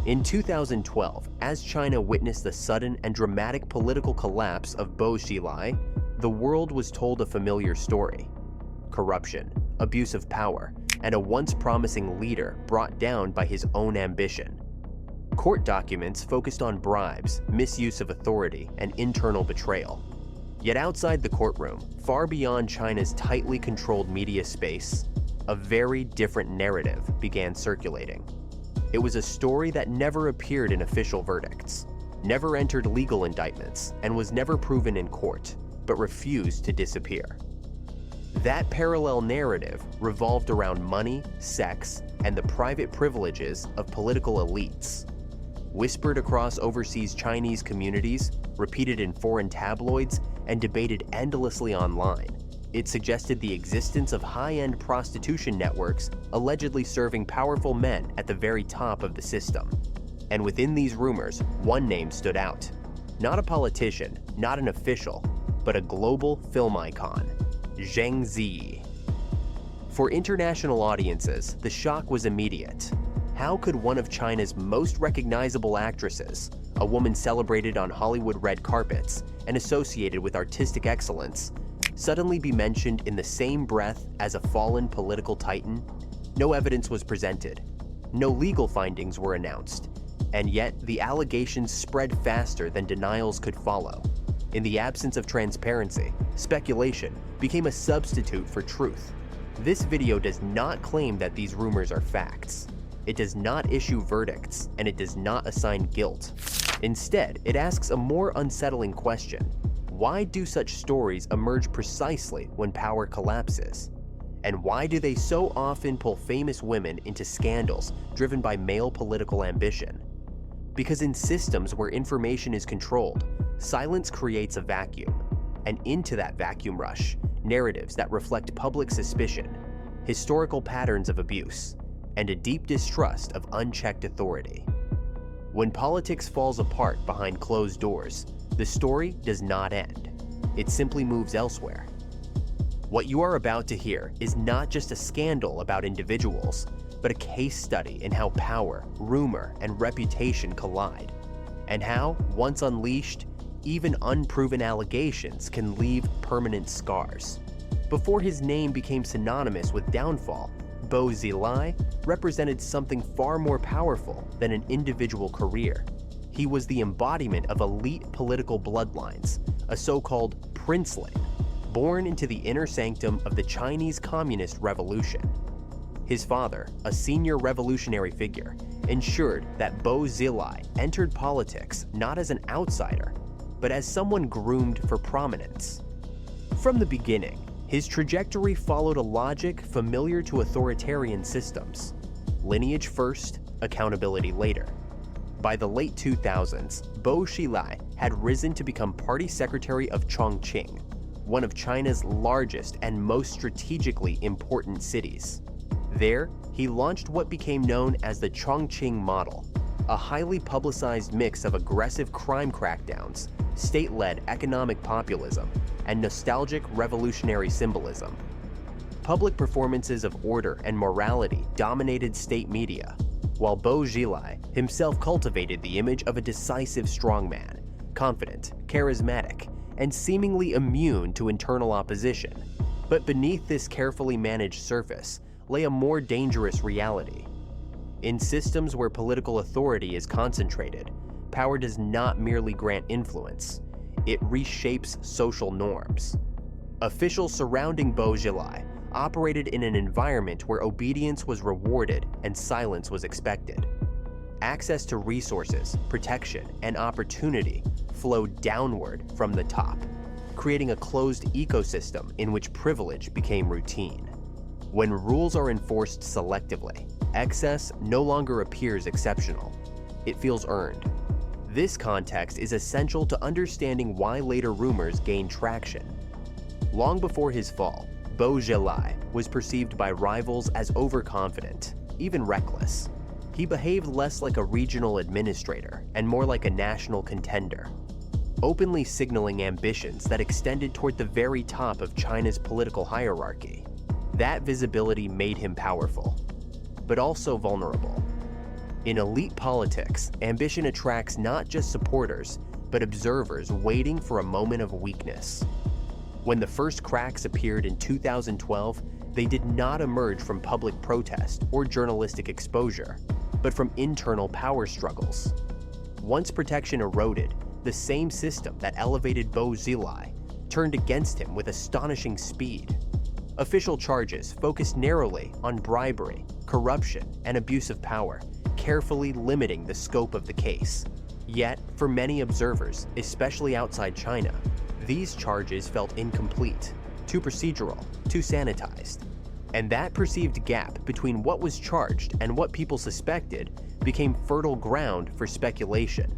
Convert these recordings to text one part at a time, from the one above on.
In 2012, as China witnessed the sudden and dramatic political collapse of Bo Xilai, the world was told a familiar story: corruption, abuse of power, and a once promising leader brought down by his own ambition. Court documents focused on bribes, misuse of authority, and internal betrayal. Yet outside the courtroom, far beyond China's tightly controlled media space, a very different narrative began circulating. It was a story that never appeared in official verdicts, never entered legal indictments, and was never proven in court, but refused to disappear. That parallel narrative revolved around money, sex, and the private privileges of political elites. Whispered across overseas Chinese communities, repeated in foreign tabloids, and debated endlessly online, it suggested the existence of high-end prostitution networks allegedly serving powerful men at the very top of the system. And within these rumors, one name stood out. Not a politician, not an official, but a global film icon: Zhang Zi. For international audiences, the shock was immediate. How could one of China's most recognizable actresses, a woman celebrated on Hollywood red carpets and associated with artistic excellence, suddenly be mentioned in the same breath as a fallen political titan? No evidence was presented. No legal findings were announced. And yet, the allegations spread faster than denials could follow. In the absence of transparency, speculation became a substitute for truth. This video does not claim that these rumors are facts. It does not issue verdicts, and it does not assign guilt. Instead, it asks a more unsettling question: why do such stories emerge precisely when power collapses? And why do they so often pull famous women into scandals driven by male political ambition? Because in systems where information is controlled, silence creates a vacuum, and into that vacuum rush narratives that reflect public suspicion, historical patterns of abuse, and a deep distrust of unchecked authority. When politics falls apart behind closed doors, the story does not end. It simply moves elsewhere. What you are about to hear is not just a scandal about individuals, but a case study in how power, rumor, and reputation collide, and how, once unleashed, even unproven allegations can leave permanent scars. Before his name became synonymous with downfall, Bo Xilai represented something far more powerful than an individual career. He was the embodiment of elite political bloodlines, a so-called princeling, born into the inner sanctum of the Chinese Communist Revolution. His father, a senior revolutionary figure, ensured that Bo Xilai entered politics not as an outsider, but as someone groomed for prominence. From the beginning, his trajectory followed a logic familiar to authoritarian systems: lineage first, accountability later. By the late 2000s, Bo Xilai had risen to become party secretary of Chongqing, one of China's largest and most strategically important cities. There, he launched what became known as the Chongqing model, a highly publicized mix of aggressive crime crackdowns, state-led economic populism, and nostalgic revolutionary symbolism. Public performances of order and morality dominated state media, while Bo Xilai himself cultivated the image of a decisive strongman, confident, charismatic, and seemingly immune to internal opposition. But beneath this carefully managed surface lay a more dangerous reality. In systems where political authority is concentrated, power does not merely grant influence, it reshapes social norms. Officials surrounding Bo Xilai operated in an environment where obedience was rewarded and silence was expected. Access to resources, protection, and opportunity flowed downward from the top, creating a closed ecosystem in which privilege became routine. When rules are enforced selectively, excess no longer appears exceptional. It feels earned. This context is essential to understanding why later rumors gained traction. Long before his fall, Bo Xilai was perceived by rivals as overconfident, even reckless. He behaved less like a regional administrator and more like a national contender, openly signaling ambitions that extended toward the very top of China's political hierarchy. That visibility made him powerful, but also vulnerable. In elite politics, ambition attracts not just supporters, but observers waiting for a moment of weakness. When the first cracks appeared in 2012, they did not emerge from public protest or journalistic exposure, but from internal power struggles. Once protection eroded, the same system that elevated Bo Xilai turned against him with astonishing speed. Official charges focused narrowly on bribery, corruption, and abuse of power, carefully limiting the scope of the case. Yet, for many observers, especially outside China, these charges felt incomplete, too procedural, too sanitized. And that perceived gap between what was charged and what people suspected became fertile ground for speculation.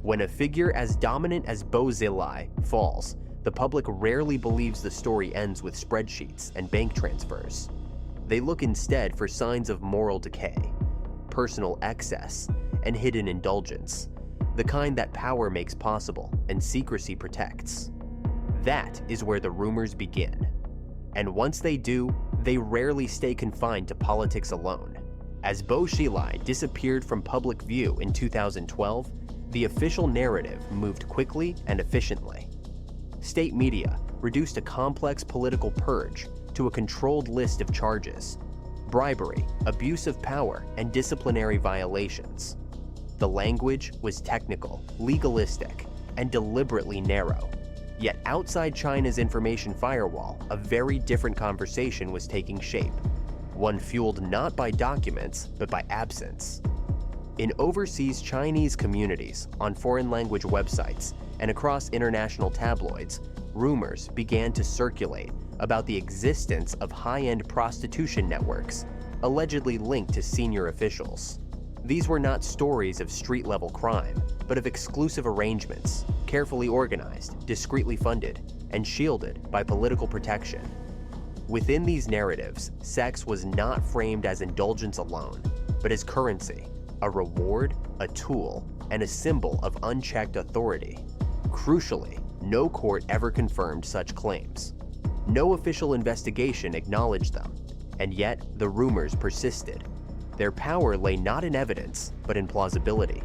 When a figure as dominant as Bo Xilai falls, the public rarely believes the story ends with spreadsheets and bank transfers. They look instead for signs of moral decay, personal excess, and hidden indulgence, the kind that power makes possible and secrecy protects. That is where the rumors begin. And once they do, they rarely stay confined to politics alone. As Bo Xilai disappeared from public view in 2012, the official narrative moved quickly and efficiently. State media reduced a complex political purge to a controlled list of charges: bribery, abuse of power, and disciplinary violations. The language was technical, legalistic, and deliberately narrow. Yet outside China's information firewall, a very different conversation was taking shape, one fueled not by documents, but by absence. In overseas Chinese communities, on foreign language websites, and across international tabloids, rumors began to circulate about the existence of high-end prostitution networks, allegedly linked to senior officials. These were not stories of street-level crime, but of exclusive arrangements, carefully organized, discreetly funded, and shielded by political protection. Within these narratives, sex was not framed as indulgence alone, but as currency, a reward, a tool, and a symbol of unchecked authority. Crucially, no court ever confirmed such claims. No official investigation acknowledged them, and yet the rumors persisted. Their power lay not in evidence, but in plausibility.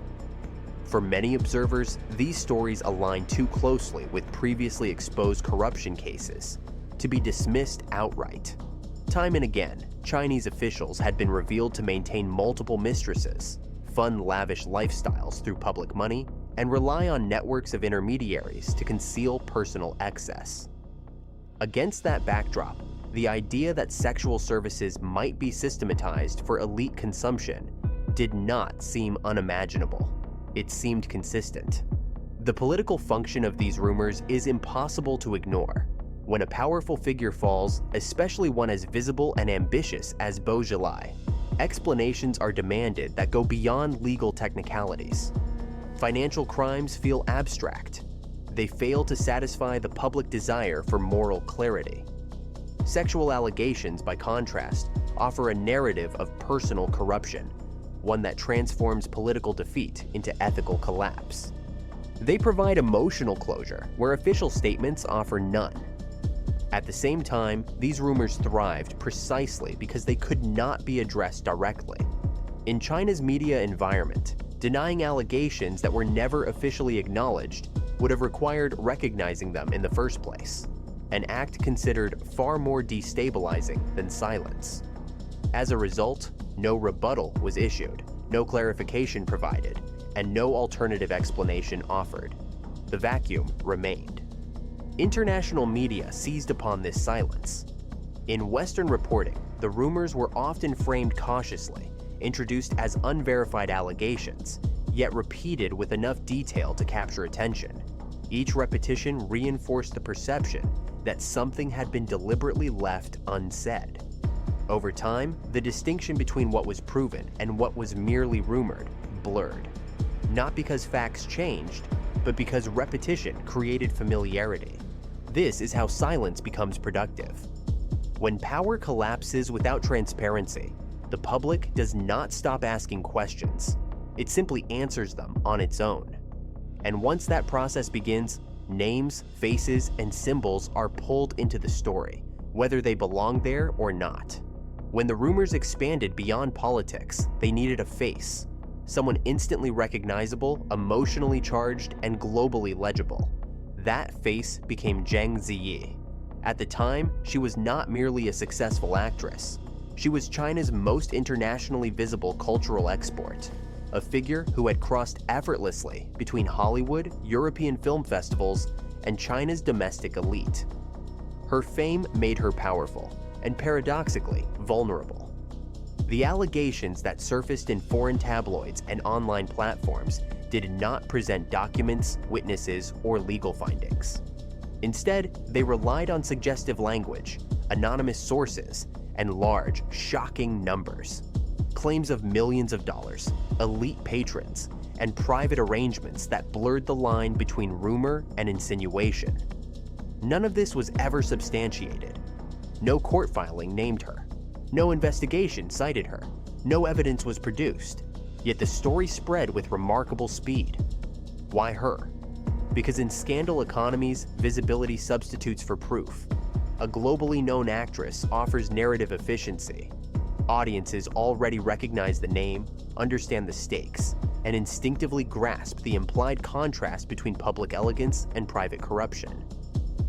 For many observers, these stories align too closely with previously exposed corruption cases to be dismissed outright. Time and again, Chinese officials had been revealed to maintain multiple mistresses, fund lavish lifestyles through public money, and rely on networks of intermediaries to conceal personal excess. Against that backdrop, the idea that sexual services might be systematized for elite consumption did not seem unimaginable. It seemed consistent. The political function of these rumors is impossible to ignore. When a powerful figure falls, especially one as visible and ambitious as Bo Xilai, explanations are demanded that go beyond legal technicalities. Financial crimes feel abstract. They fail to satisfy the public desire for moral clarity. Sexual allegations, by contrast, offer a narrative of personal corruption, one that transforms political defeat into ethical collapse. They provide emotional closure, where official statements offer none. At the same time, these rumors thrived precisely because they could not be addressed directly. In China's media environment, denying allegations that were never officially acknowledged would have required recognizing them in the first place, an act considered far more destabilizing than silence. As a result, no rebuttal was issued, no clarification provided, and no alternative explanation offered. The vacuum remained. International media seized upon this silence. In Western reporting, the rumors were often framed cautiously, introduced as unverified allegations, yet repeated with enough detail to capture attention. Each repetition reinforced the perception that something had been deliberately left unsaid. Over time, the distinction between what was proven and what was merely rumored blurred. Not because facts changed, but because repetition created familiarity. This is how silence becomes productive. When power collapses without transparency, the public does not stop asking questions. It simply answers them on its own. And once that process begins, names, faces, and symbols are pulled into the story, whether they belong there or not. When the rumors expanded beyond politics, they needed a face, someone instantly recognizable, emotionally charged, and globally legible. That face became Zhang Ziyi. At the time, she was not merely a successful actress. She was China's most internationally visible cultural export, a figure who had crossed effortlessly between Hollywood, European film festivals, and China's domestic elite. Her fame made her powerful, and paradoxically, vulnerable. The allegations that surfaced in foreign tabloids and online platforms did not present documents, witnesses, or legal findings. Instead, they relied on suggestive language, anonymous sources, and large, shocking numbers. Claims of millions of dollars, elite patrons, and private arrangements that blurred the line between rumor and insinuation. None of this was ever substantiated. No court filing named her. No investigation cited her. No evidence was produced. Yet the story spread with remarkable speed. Why her? Because in scandal economies, visibility substitutes for proof. A globally known actress offers narrative efficiency. Audiences already recognize the name, understand the stakes, and instinctively grasp the implied contrast between public elegance and private corruption.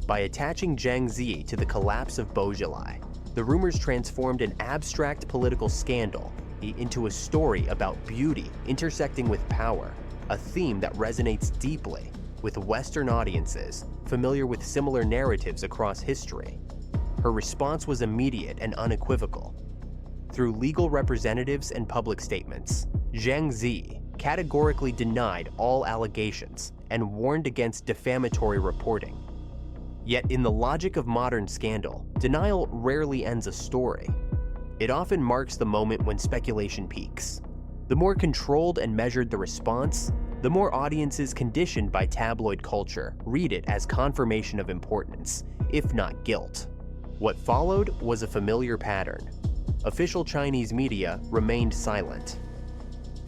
By attaching Zhang Ziyi to the collapse of Bo Xilai, the rumors transformed an abstract political scandal into a story about beauty intersecting with power, a theme that resonates deeply with Western audiences familiar with similar narratives across history. Her response was immediate and unequivocal. Through legal representatives and public statements, Zhang Ziyi categorically denied all allegations and warned against defamatory reporting. Yet in the logic of modern scandal, denial rarely ends a story. It often marks the moment when speculation peaks. The more controlled and measured the response, the more audiences conditioned by tabloid culture read it as confirmation of importance, if not guilt. What followed was a familiar pattern. Official Chinese media remained silent.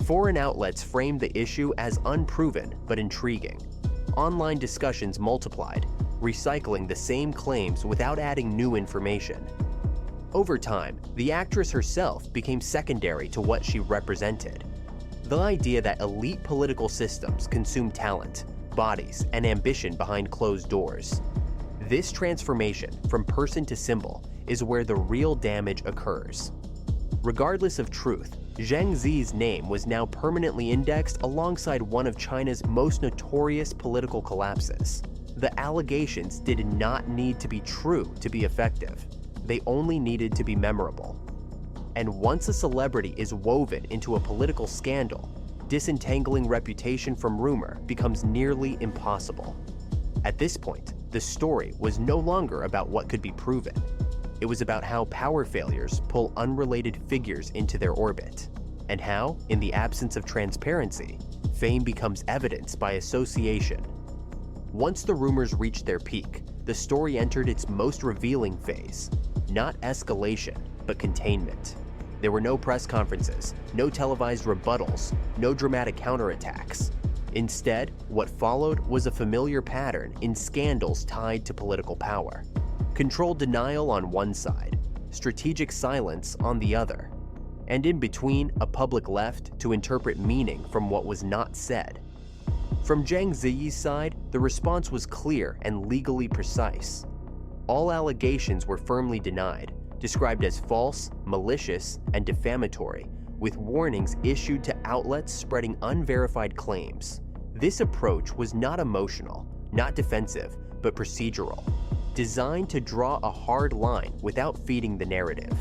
Foreign outlets framed the issue as unproven but intriguing. Online discussions multiplied, recycling the same claims without adding new information. Over time, the actress herself became secondary to what she represented. The idea that elite political systems consume talent, bodies, and ambition behind closed doors. This transformation from person to symbol is where the real damage occurs. Regardless of truth, Zhang Ziyi's name was now permanently indexed alongside one of China's most notorious political collapses. The allegations did not need to be true to be effective. They only needed to be memorable. And once a celebrity is woven into a political scandal, disentangling reputation from rumor becomes nearly impossible. At this point, the story was no longer about what could be proven. It was about how power failures pull unrelated figures into their orbit, and how, in the absence of transparency, fame becomes evidence by association. Once the rumors reached their peak, the story entered its most revealing phase. Not escalation, but containment. There were no press conferences, no televised rebuttals, no dramatic counterattacks. Instead, what followed was a familiar pattern in scandals tied to political power. Controlled denial on one side, strategic silence on the other, and in between, a public left to interpret meaning from what was not said. From Zhang Ziyi's side, the response was clear and legally precise. All allegations were firmly denied, described as false, malicious, and defamatory, with warnings issued to outlets spreading unverified claims. This approach was not emotional, not defensive, but procedural, designed to draw a hard line without feeding the narrative.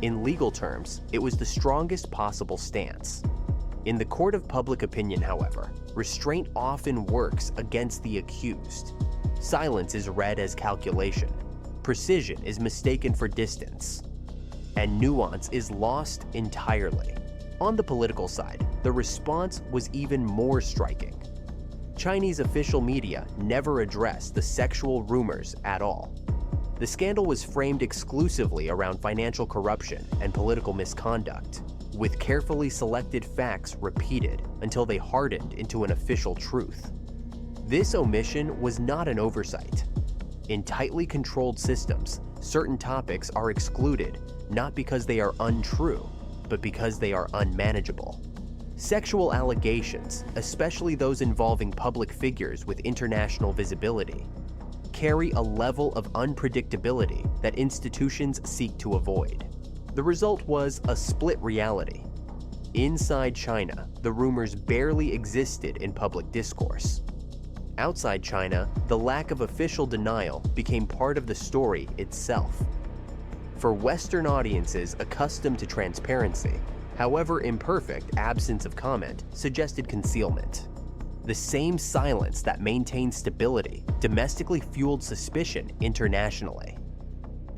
In legal terms, it was the strongest possible stance. In the court of public opinion, however, restraint often works against the accused. Silence is read as calculation. Precision is mistaken for distance. And nuance is lost entirely. On the political side, the response was even more striking. Chinese official media never addressed the sexual rumors at all. The scandal was framed exclusively around financial corruption and political misconduct, with carefully selected facts repeated until they hardened into an official truth. This omission was not an oversight. In tightly controlled systems, certain topics are excluded not because they are untrue, but because they are unmanageable. Sexual allegations, especially those involving public figures with international visibility, carry a level of unpredictability that institutions seek to avoid. The result was a split reality. Inside China, the rumors barely existed in public discourse. Outside China, the lack of official denial became part of the story itself. For Western audiences accustomed to transparency, however imperfect absence of comment suggested concealment. The same silence that maintained stability domestically fueled suspicion internationally.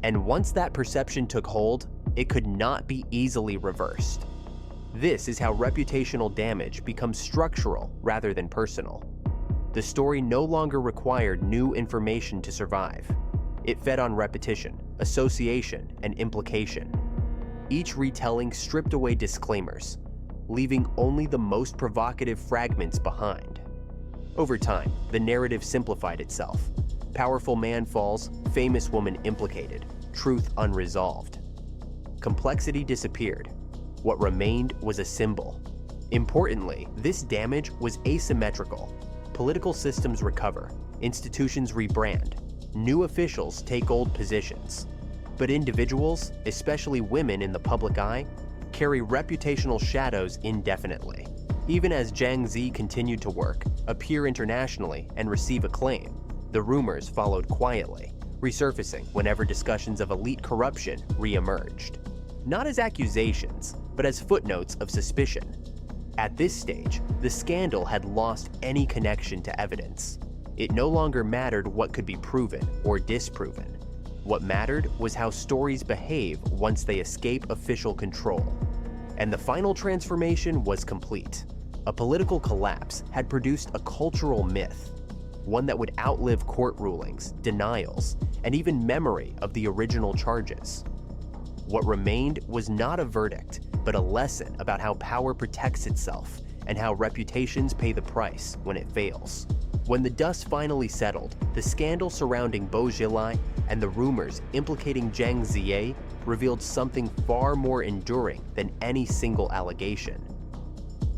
And once that perception took hold, it could not be easily reversed. This is how reputational damage becomes structural rather than personal. The story no longer required new information to survive. It fed on repetition, association, and implication. Each retelling stripped away disclaimers, leaving only the most provocative fragments behind. Over time, the narrative simplified itself. Powerful man falls, famous woman implicated, truth unresolved. Complexity disappeared. What remained was a symbol. Importantly, this damage was asymmetrical. Political systems recover, institutions rebrand, new officials take old positions. But individuals, especially women in the public eye, carry reputational shadows indefinitely. Even as Zhang Zi continued to work, appear internationally, and receive acclaim, the rumors followed quietly, resurfacing whenever discussions of elite corruption re-emerged. Not as accusations, but as footnotes of suspicion. At this stage, the scandal had lost any connection to evidence. It no longer mattered what could be proven or disproven. What mattered was how stories behave once they escape official control. And the final transformation was complete. A political collapse had produced a cultural myth, one that would outlive court rulings, denials, and even memory of the original charges. What remained was not a verdict, but a lesson about how power protects itself and how reputations pay the price when it fails. When the dust finally settled, the scandal surrounding Bo Xilai and the rumors implicating Zhang Zi revealed something far more enduring than any single allegation.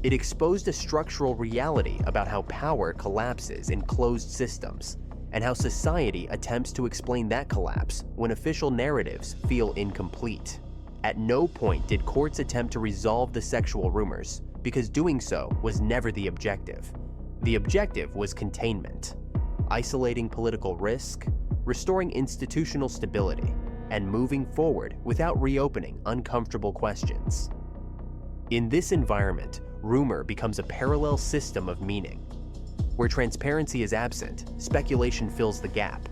It exposed a structural reality about how power collapses in closed systems, and how society attempts to explain that collapse when official narratives feel incomplete. At no point did courts attempt to resolve the sexual rumors, because doing so was never the objective. The objective was containment, isolating political risk, restoring institutional stability, and moving forward without reopening uncomfortable questions. In this environment, rumor becomes a parallel system of meaning. Where transparency is absent, speculation fills the gap.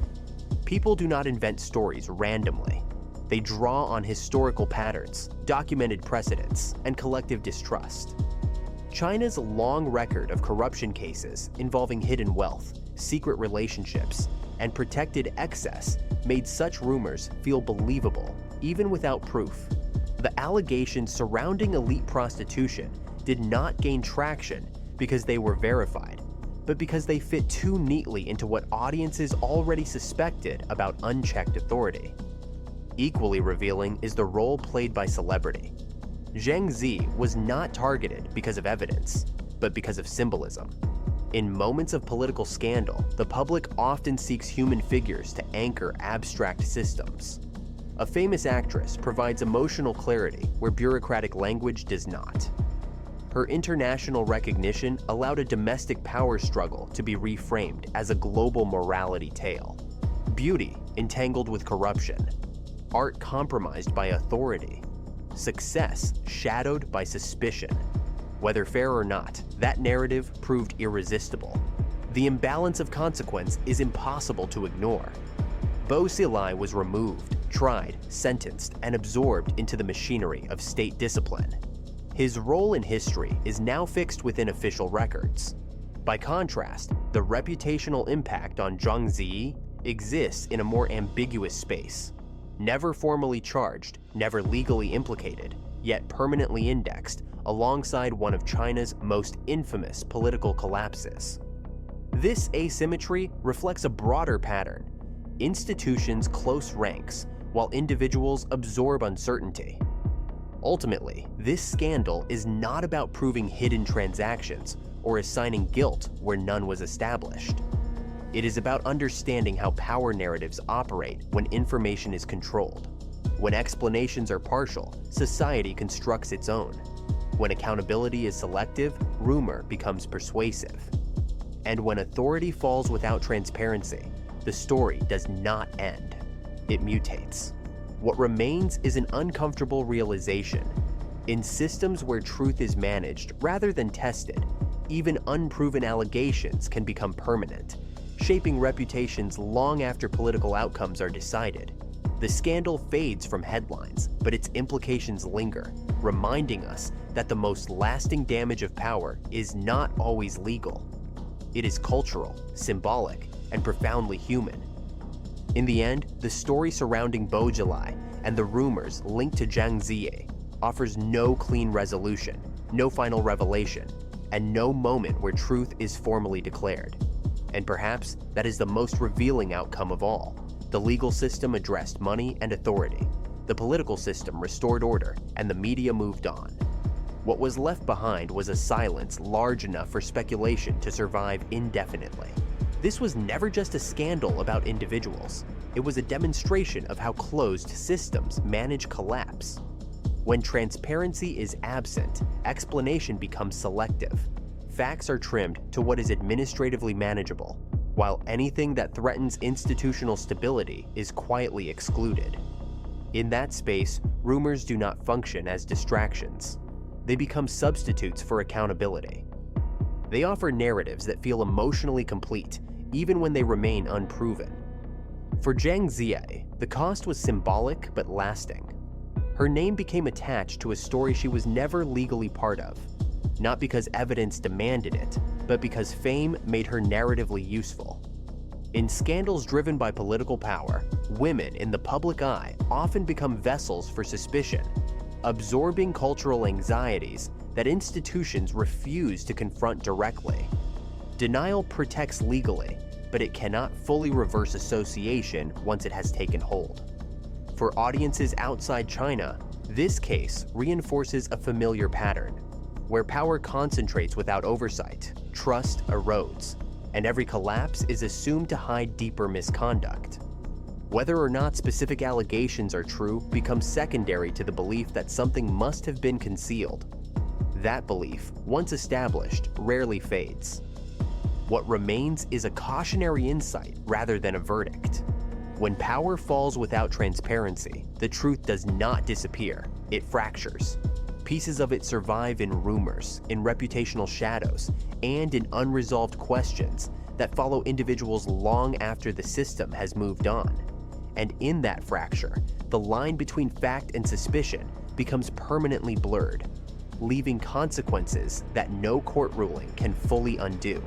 People do not invent stories randomly. They draw on historical patterns, documented precedents, and collective distrust. China's long record of corruption cases involving hidden wealth, secret relationships, and protected excess made such rumors feel believable, even without proof. The allegations surrounding elite prostitution did not gain traction because they were verified, but because they fit too neatly into what audiences already suspected about unchecked authority. Equally revealing is the role played by celebrity. Zhang Zi was not targeted because of evidence, but because of symbolism. In moments of political scandal, the public often seeks human figures to anchor abstract systems. A famous actress provides emotional clarity where bureaucratic language does not. Her international recognition allowed a domestic power struggle to be reframed as a global morality tale. Beauty entangled with corruption, art compromised by authority, success shadowed by suspicion. Whether fair or not, that narrative proved irresistible. The imbalance of consequence is impossible to ignore. Bo Xilai was removed, tried, sentenced, and absorbed into the machinery of state discipline. His role in history is now fixed within official records. By contrast, the reputational impact on Zhang Zi exists in a more ambiguous space. Never formally charged, never legally implicated, yet permanently indexed alongside one of China's most infamous political collapses. This asymmetry reflects a broader pattern. Institutions close ranks, while individuals absorb uncertainty. Ultimately, this scandal is not about proving hidden transactions or assigning guilt where none was established. It is about understanding how power narratives operate when information is controlled. When explanations are partial, society constructs its own. When accountability is selective, rumor becomes persuasive. And when authority falls without transparency, the story does not end. It mutates. What remains is an uncomfortable realization. In systems where truth is managed rather than tested, even unproven allegations can become permanent, shaping reputations long after political outcomes are decided. The scandal fades from headlines, but its implications linger, reminding us that the most lasting damage of power is not always legal. It is cultural, symbolic, and profoundly human. In the end, the story surrounding Bo Xilai and the rumors linked to Zhang Ziyi offers no clean resolution, no final revelation, and no moment where truth is formally declared. And perhaps that is the most revealing outcome of all. The legal system addressed money and authority. The political system restored order, and the media moved on. What was left behind was a silence large enough for speculation to survive indefinitely. This was never just a scandal about individuals. It was a demonstration of how closed systems manage collapse. When transparency is absent, explanation becomes selective. Facts are trimmed to what is administratively manageable, while anything that threatens institutional stability is quietly excluded. In that space, rumors do not function as distractions. They become substitutes for accountability. They offer narratives that feel emotionally complete, even when they remain unproven. For Zhang Ziyi, the cost was symbolic but lasting. Her name became attached to a story she was never legally part of, not because evidence demanded it, but because fame made her narratively useful. In scandals driven by political power, women in the public eye often become vessels for suspicion, absorbing cultural anxieties that institutions refuse to confront directly. Denial protects legally, but it cannot fully reverse association once it has taken hold. For audiences outside China, this case reinforces a familiar pattern. Where power concentrates without oversight, trust erodes, and every collapse is assumed to hide deeper misconduct. Whether or not specific allegations are true becomes secondary to the belief that something must have been concealed. That belief, once established, rarely fades. What remains is a cautionary insight rather than a verdict. When power falls without transparency, the truth does not disappear, it fractures. Pieces of it survive in rumors, in reputational shadows, and in unresolved questions that follow individuals long after the system has moved on. And in that fracture, the line between fact and suspicion becomes permanently blurred, leaving consequences that no court ruling can fully undo.